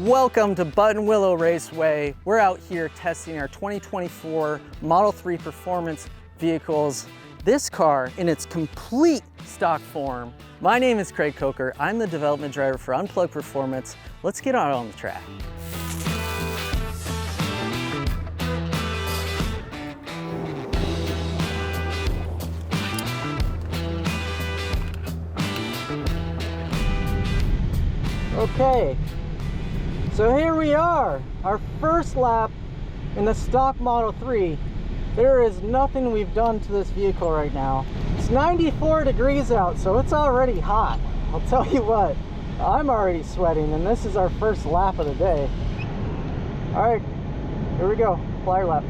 Welcome to Buttonwillow Raceway. We're out here testing our 2024 Model 3 performance vehicles. This car in its complete stock form. My name is Craig Coker. I'm the development driver for Unplugged Performance. Let's get out on the track. Okay, so here we are, our first lap in the stock Model 3. There is nothing we've done to this vehicle right now. It's 94 degrees out, so it's already hot. I'll tell you what, I'm already sweating, and this is our first lap of the day. All right, here we go, flyer lap.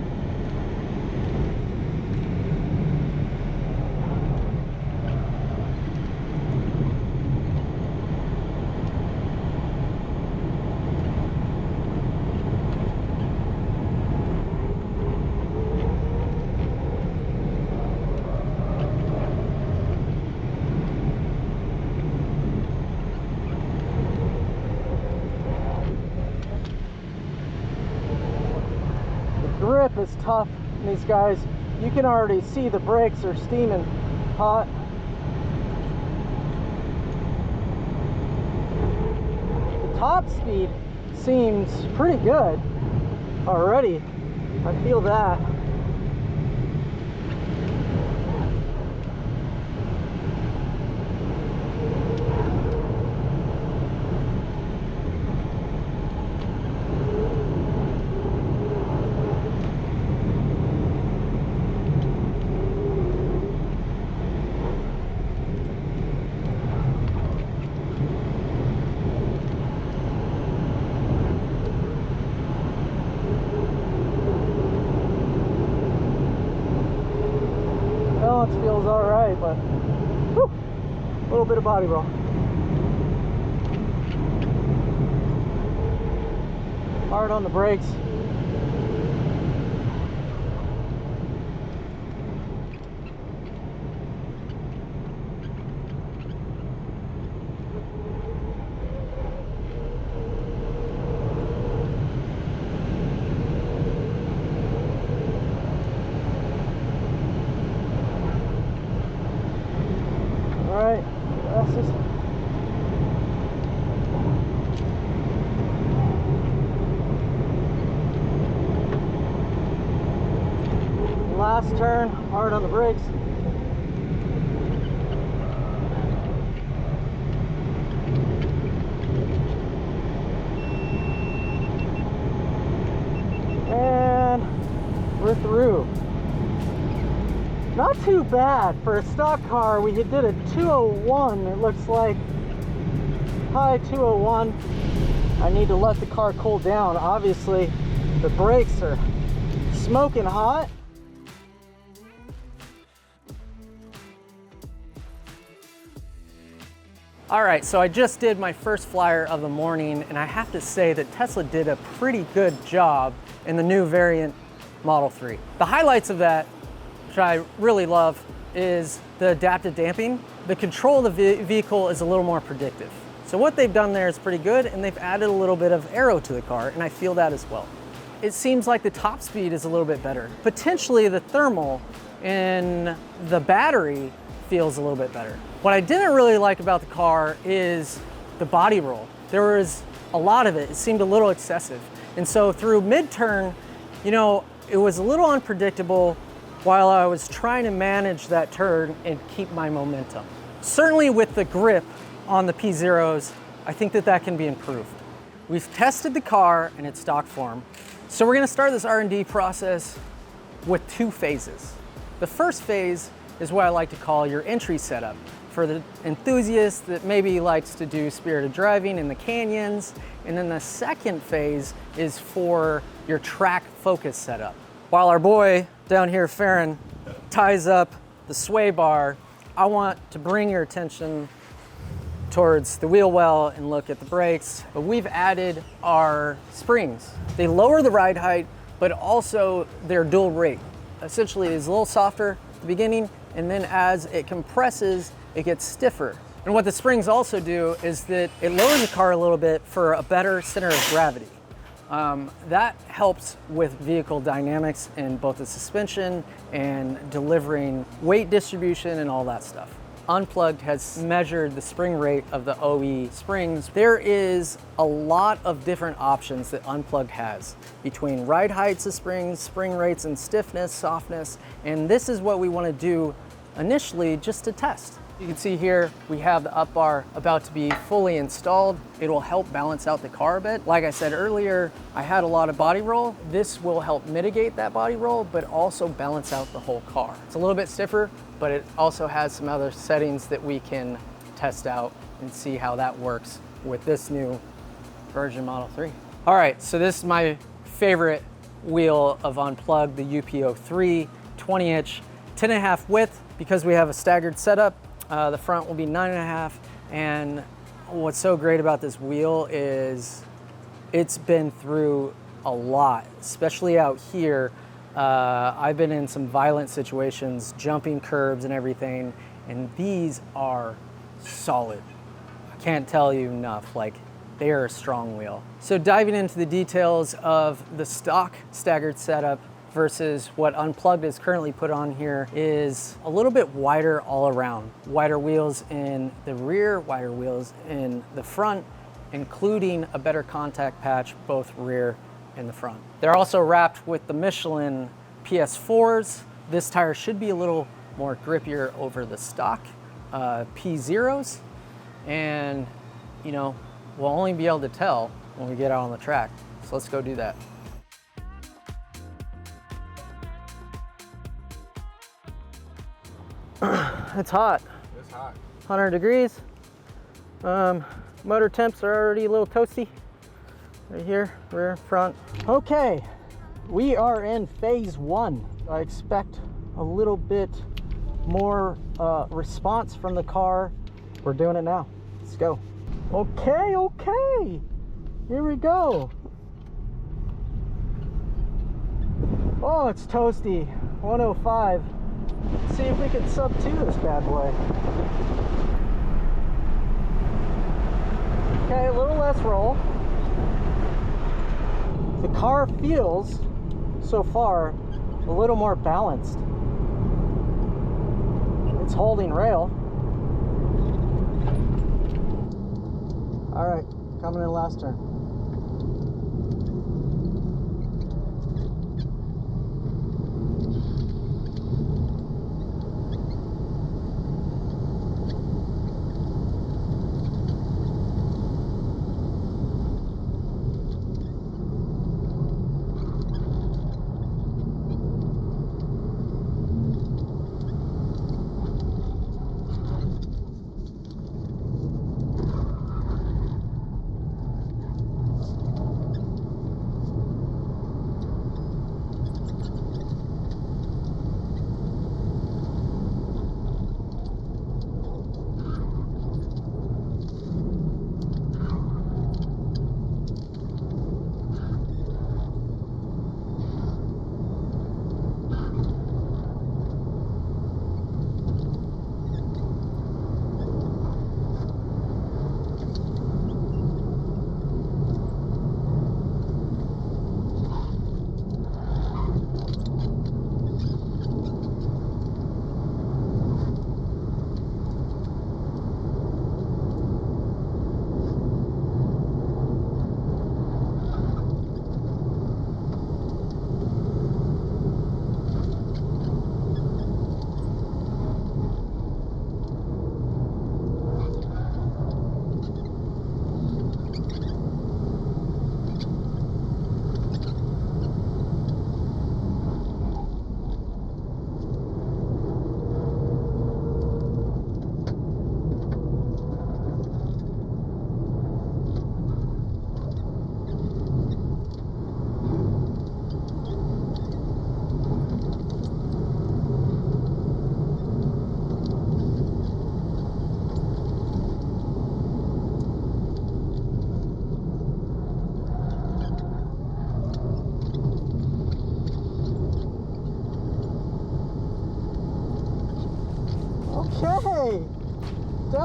Grip is tough in these guys. You can already see the brakes are steaming hot. The top speed seems pretty good already. I feel that. Balance feels all right, but whew, a little bit of body roll. Hard on the brakes. All right, glasses. Last turn, hard on the brakes. And we're through. Not too bad for a stock car. We did a 201, it looks like. High 201. I need to let the car cool down. Obviously, the brakes are smoking hot. All right, so I just did my first flyer of the morning, and I have to say that Tesla did a pretty good job in the new variant Model 3. The highlights of that, which I really love, is the adaptive damping. The control of the vehicle is a little more predictive. So what they've done there is pretty good, and they've added a little bit of aero to the car, and I feel that as well. It seems like the top speed is a little bit better. Potentially the thermal in the battery feels a little bit better. What I didn't really like about the car is the body roll. There was a lot of it. It seemed a little excessive. And so through mid-turn, you know, it was a little unpredictable while I was trying to manage that turn and keep my momentum. Certainly with the grip on the P0s, I think that can be improved. We've tested the car in its stock form. So we're gonna start this R&D process with two phases. The first phase is what I like to call your entry setup for the enthusiast that maybe likes to do spirited driving in the canyons. And then the second phase is for your track focus setup. While our boy down here, Farron, ties up the sway bar, I want to bring your attention towards the wheel well and look at the brakes. But we've added our springs. They lower the ride height, but also they're dual rate. Essentially, it's a little softer at the beginning, and then as it compresses, it gets stiffer. And what the springs also do is that it lowers the car a little bit for a better center of gravity. That helps with vehicle dynamics in both the suspension and delivering weight distribution and all that stuff. Unplugged has measured the spring rate of the OE springs. There is a lot of different options that Unplugged has between ride heights of springs, spring rates and stiffness, softness, and this is what we want to do initially just to test. You can see here we have the up bar about to be fully installed. It will help balance out the car a bit. Like I said earlier, I had a lot of body roll. This will help mitigate that body roll, but also balance out the whole car. It's a little bit stiffer, but it also has some other settings that we can test out and see how that works with this new version Model 3. All right, so this is my favorite wheel of Unplugged, the UP03, 20-inch, 10.5 width, because we have a staggered setup. The front will be 9.5, and what's so great about this wheel is it's been through a lot, especially out here. I've been in some violent situations, jumping curbs and everything, and these are solid. I can't tell you enough, like they are a strong wheel. So diving into the details of the stock staggered setup versus what Unplugged is currently put on here is a little bit wider all around. Wider wheels in the rear, wider wheels in the front, including a better contact patch, both rear and the front. They're also wrapped with the Michelin PS4s. This tire should be a little more grippier over the stock P0s. And you know, we'll only be able to tell when we get out on the track. So let's go do that. It's hot. It's hot. 100 degrees. Motor temps are already a little toasty. Right here, rear, front. Okay, we are in phase 1. I expect a little bit more response from the car. We're doing it now. Let's go. Okay. Here we go. Oh, it's toasty. 105. Let's see if we can sub 2 this bad boy. Okay, a little less roll. The car feels, so far, a little more balanced. It's holding rail. All right, coming in last turn.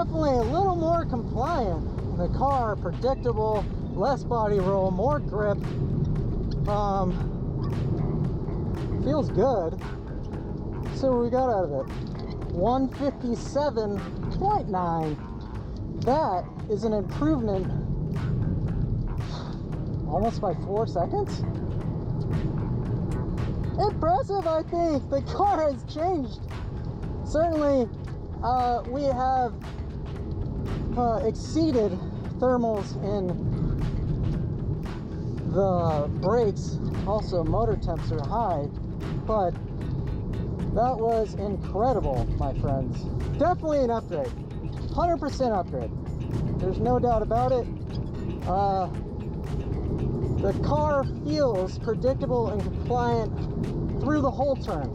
definitely a little more compliant. The car, predictable, less body roll, more grip. Feels good. So what we got out of it? 157.9. That is an improvement almost by 4 seconds. Impressive, I think. The car has changed. Certainly, we have exceeded thermals in the brakes. Also, motor temps are high, but that was incredible, my friends. Definitely an upgrade. 100% upgrade. There's no doubt about it. The car feels predictable and compliant through the whole turn.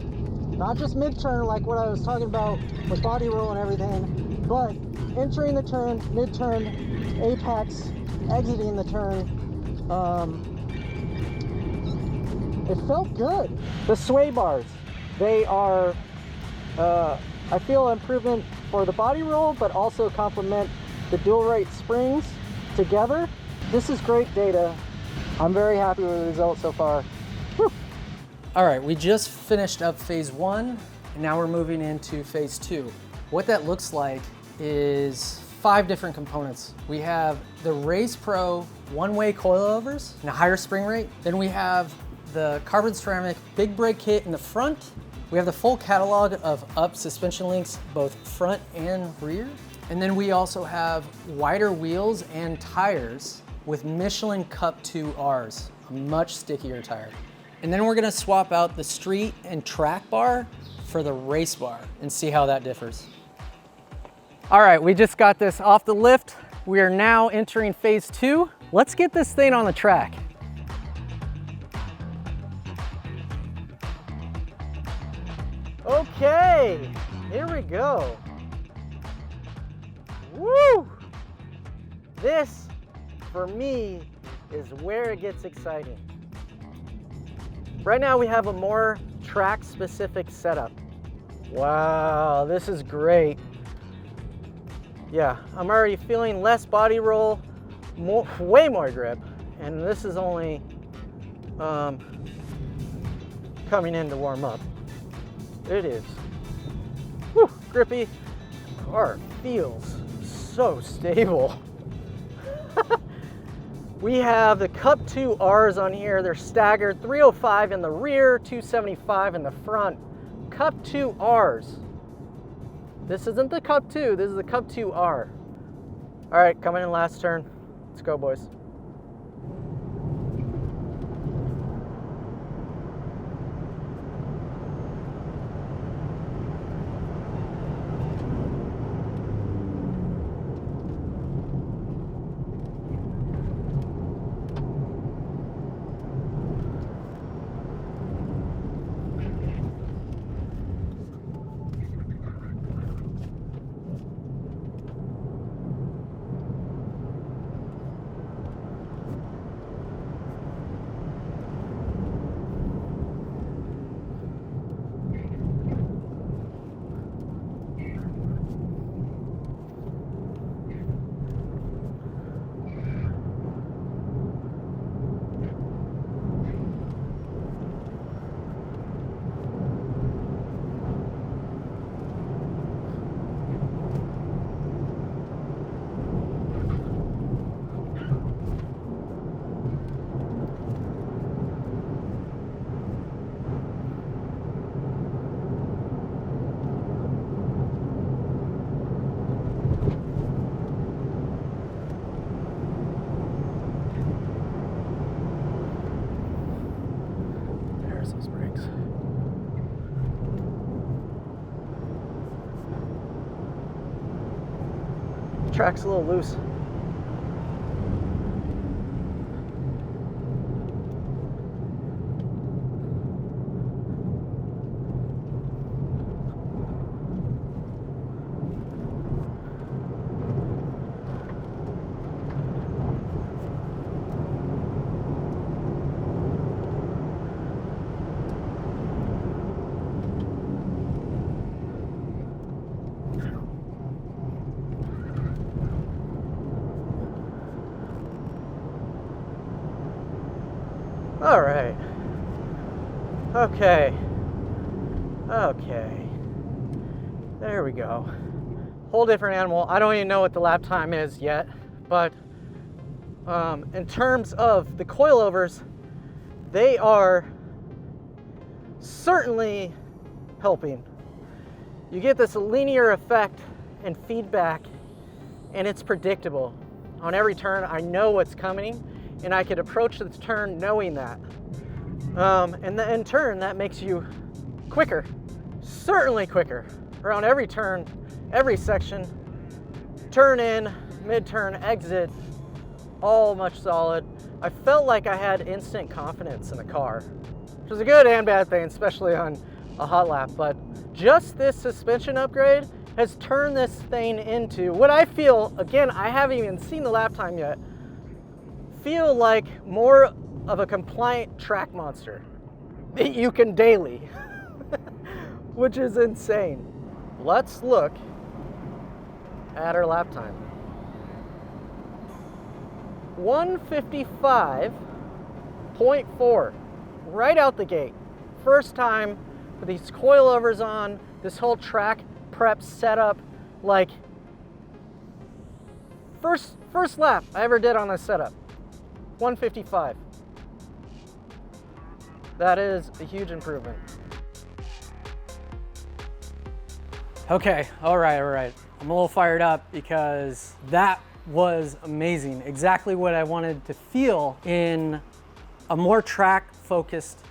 Not just mid-turn like what I was talking about with body roll and everything, but entering the turn, mid-turn, apex, exiting the turn. It felt good. The sway bars, they are, I feel improvement for the body roll, but also complement the dual rate springs together. This is great data. I'm very happy with the results so far. Whew. All right, we just finished up phase 1, and now we're moving into phase 2. What that looks like is 5 different components. We have the Race Pro one-way coilovers and a higher spring rate. Then we have the carbon ceramic big brake kit in the front. We have the full catalog of up suspension links, both front and rear. And then we also have wider wheels and tires with Michelin Cup 2Rs, a much stickier tire. And then we're gonna swap out the street and track bar for the race bar and see how that differs. All right, we just got this off the lift. We are now entering phase 2. Let's get this thing on the track. Okay, here we go. Woo! This, for me, is where it gets exciting. Right now we have a more track-specific setup. Wow, this is great. Yeah, I'm already feeling less body roll, way more grip, and this is only coming in to warm up. It is grippy. Car feels so stable. We have the Cup 2Rs on here. They're staggered, 305 in the rear, 275 in the front. Cup 2Rs. This isn't the Cup 2, this is the Cup 2R. All right, coming in last turn. Let's go, boys. Those brakes. Track's a little loose. All right. Okay. Okay. There we go. Whole different animal. I don't even know what the lap time is yet, but in terms of the coilovers, they are certainly helping. You get this linear effect and feedback, and it's predictable. On every turn, I know what's coming, and I could approach the turn knowing that. And in turn, that makes you quicker, certainly quicker. Around every turn, every section, turn in, mid-turn, exit, all much solid. I felt like I had instant confidence in the car, which is a good and bad thing, especially on a hot lap. But just this suspension upgrade has turned this thing into what I feel, again, I haven't even seen the lap time yet, feel like more of a compliant track monster that you can daily, which is insane. Let's look at our lap time. 155.4 right out the gate. First time with these coilovers on, this whole track prep setup, like first lap I ever did on this setup. 155. That is a huge improvement. Okay, all right. I'm a little fired up because that was amazing. Exactly what I wanted to feel in a more track-focused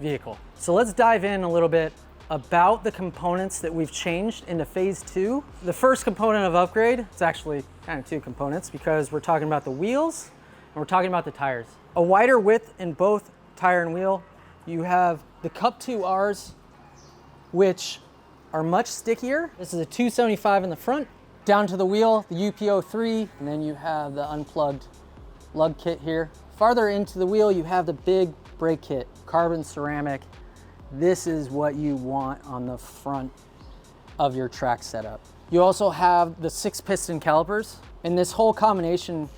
vehicle. So let's dive in a little bit about the components that we've changed into phase 2. The first component of upgrade, it's actually kind of 2 components because we're talking about the wheels and we're talking about the tires. A wider width in both tire and wheel. You have the Cup 2Rs, which are much stickier. This is a 275 in the front. Down to the wheel, the UPO3, and then you have the unplugged lug kit here. Farther into the wheel, you have the big brake kit, carbon ceramic. This is what you want on the front of your track setup. You also have the 6-piston calipers, and this whole combination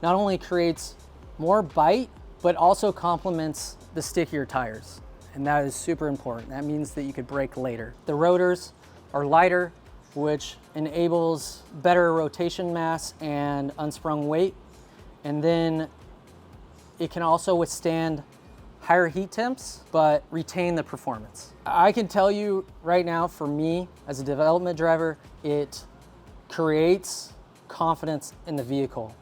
not only creates more bite, but also complements the stickier tires. And that is super important. That means that you could brake later. The rotors are lighter, which enables better rotation mass and unsprung weight. And then it can also withstand higher heat temps, but retain the performance. I can tell you right now, for me as a development driver, it creates confidence in the vehicle.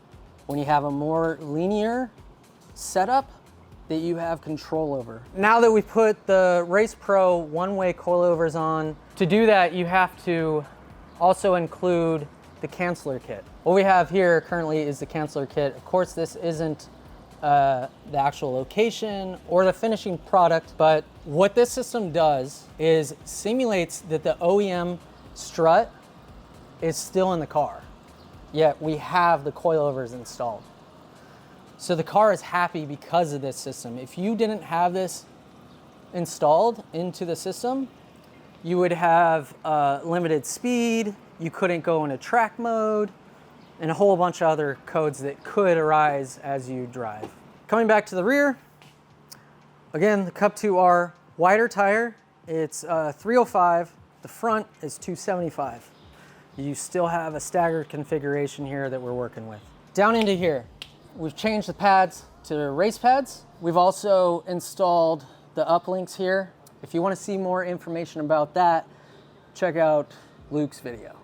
When you have a more linear setup that you have control over. Now that we put the Race Pro one-way coilovers on, to do that you have to also include the canceller kit. What we have here currently is the canceller kit. Of course, this isn't the actual location or the finishing product, but what this system does is simulates that the OEM strut is still in the car, yet we have the coilovers installed. So the car is happy because of this system. If you didn't have this installed into the system, you would have limited speed, you couldn't go into track mode, and a whole bunch of other codes that could arise as you drive. Coming back to the rear, again, the Cup 2R wider tire, it's 305, the front is 275. You still have a staggered configuration here that we're working with. Down into here, we've changed the pads to race pads. We've also installed the uplinks here. If you want to see more information about that, check out Luke's video.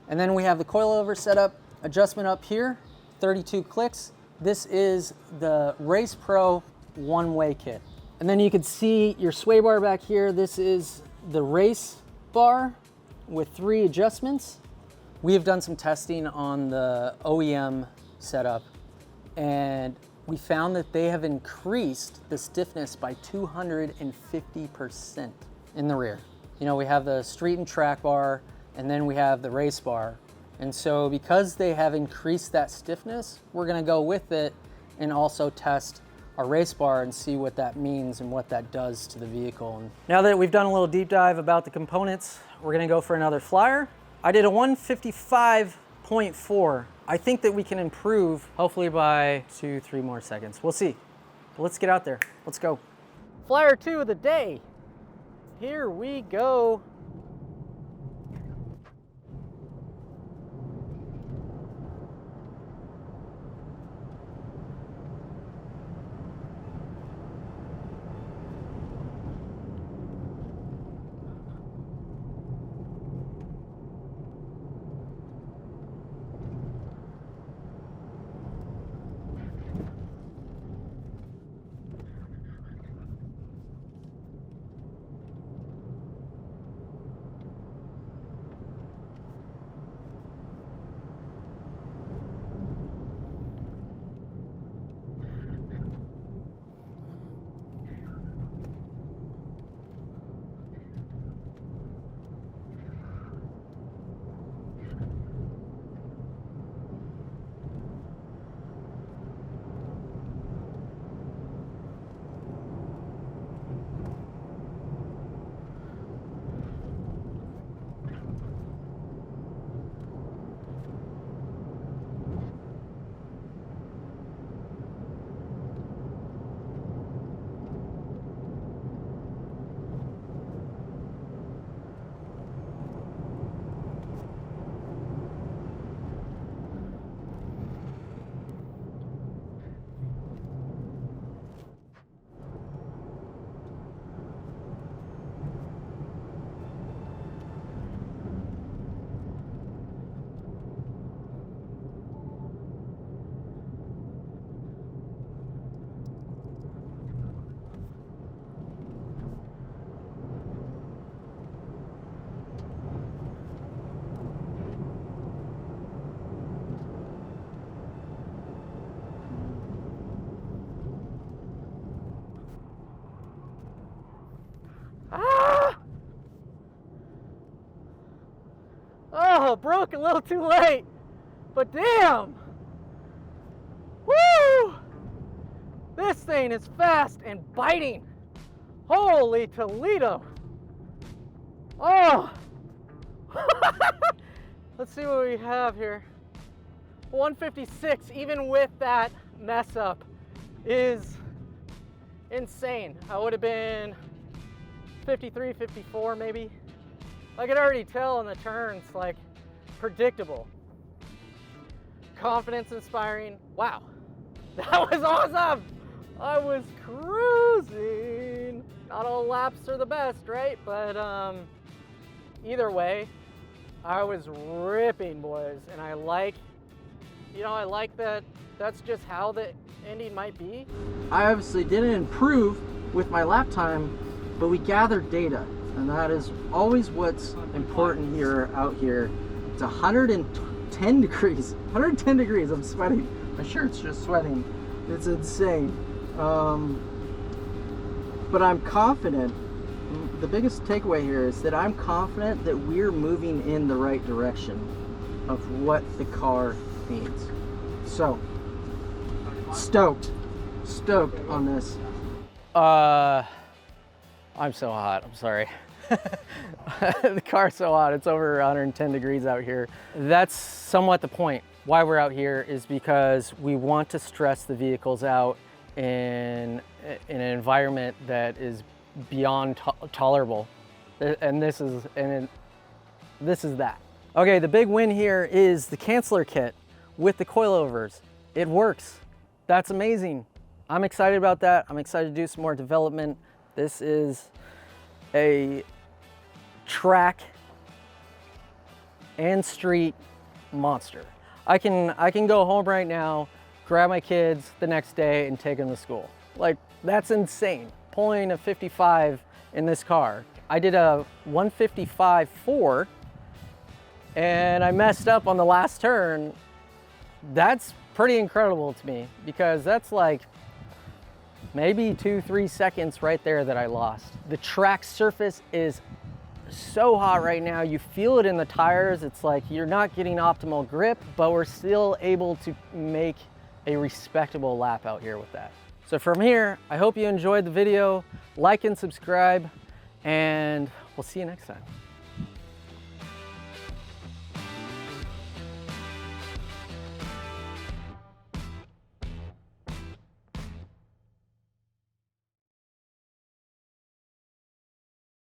And then we have the coilover setup adjustment up here, 32 clicks. This is the Race Pro one-way kit. And then you can see your sway bar back here. This is the race bar with 3 adjustments. We have done some testing on the OEM setup, and we found that they have increased the stiffness by 250% in the rear. You know, we have the street and track bar, and then we have the race bar. And so because they have increased that stiffness, we're gonna go with it and also test our race bar and see what that means and what that does to the vehicle. And now that we've done a little deep dive about the components, we're gonna go for another flyer. I did a 155.4. I think that we can improve hopefully by 2-3 more seconds. We'll see. But let's get out there. Let's go. Flyer 2 of the day. Here we go. Oh, broke a little too late, but damn! Woo! This thing is fast and biting. Holy Toledo! Oh! Let's see what we have here. 156, even with that mess up, is insane. I would have been 53, 54 maybe. I could already tell in the turns, like, predictable. Confidence inspiring. Wow, that was awesome. I was cruising. Not all laps are the best, right? But either way, I was ripping, boys. And I like, I like that that's just how the ending might be. I obviously didn't improve with my lap time, but we gathered data. And that is always what's important out here. It's 110 degrees. 110 degrees, I'm sweating. My shirt's just sweating. It's insane. But I'm confident. The biggest takeaway here is that I'm confident that we're moving in the right direction of what the car needs. So, stoked on this. I'm so hot, I'm sorry. The car's so hot, it's over 110 degrees out here. That's somewhat the point. Why we're out here is because we want to stress the vehicles out in an environment that is beyond tolerable. And this is that. Okay, the big win here is the canceller kit with the coilovers. It works. That's amazing. I'm excited about that. I'm excited to do some more development. This is a track and street monster. I can go home right now, grab my kids the next day and take them to school. Like, that's insane. Pulling a 55 in this car. I did a 155.4 and I messed up on the last turn. That's pretty incredible to me because that's like maybe 2-3 seconds right there that I lost. The track surface is so hot right now. You feel it in the tires. It's like you're not getting optimal grip, but we're still able to make a respectable lap out here with that. So from here, I hope you enjoyed the video. Like and subscribe, and we'll see you next time.